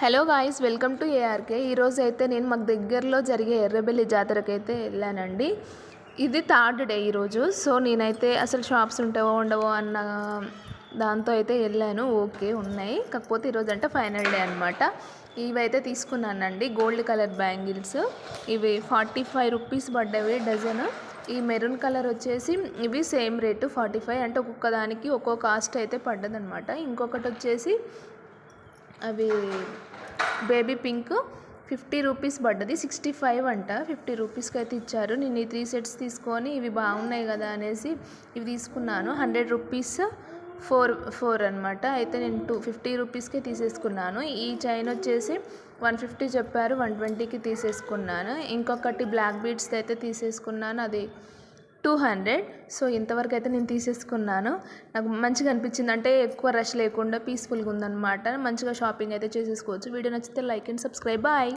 Hello guys, welcome to ARK. ఈరోజు అయితే నేను మాకు దగ్గరలో జరిగే ఎర్రబెల్లి జాతరకి అయితే వెళ్ళానండి. ఇది థర్డ్ డే ఈరోజు. సో నేనైతే అసలు షాప్స్ ఉంటావో ఉండవో అన్న దాంతో అయితే వెళ్ళాను. ఓకే, ఉన్నాయి. కాకపోతే ఈరోజు అంటే ఫైనల్ డే అనమాట. ఇవైతే తీసుకున్నానండి, గోల్డ్ కలర్ బ్యాంగిల్స్. ఇవి 45 రూపీస్ పడ్డవి డజన్. ఈ మెరూన్ కలర్ వచ్చేసి ఇవి సేమ్ రేటు 45, అంటే ఒక్కొక్క దానికి ఒక్కో కాస్ట్ అయితే పడ్డదనమాట. ఇంకొకటి వచ్చేసి అవి బేబీ పింక్ 50 రూపీస్ పడ్డది, 65 అంట. 50 రూపీస్కి అయితే ఇచ్చారు. నేను ఈ 3 సెట్స్ తీసుకొని ఇవి బాగున్నాయి కదా అనేసి ఇవి తీసుకున్నాను. 100 రూపీస్ ఫోర్ అనమాట. అయితే నేను 250 రూపీస్కే తీసేసుకున్నాను. ఈ చైన్ వచ్చేసి 150 చెప్పారు, 120కి తీసేసుకున్నాను. ఇంకొకటి బ్లాక్ బీడ్స్ అయితే తీసేసుకున్నాను, అది 200. సో ఇంతవరకు అయితే నేను తీసేసుకున్నాను. నాకు మంచిగా అనిపించింది, అంటే ఎక్కువ రష్ లేకుండా పీస్ఫుల్గా ఉందన్నమాట. మంచిగా షాపింగ్ అయితే చేసేసుకోవచ్చు. వీడియో నచ్చితే లైక్ అండ్ సబ్స్క్రైబ్. బాయ్.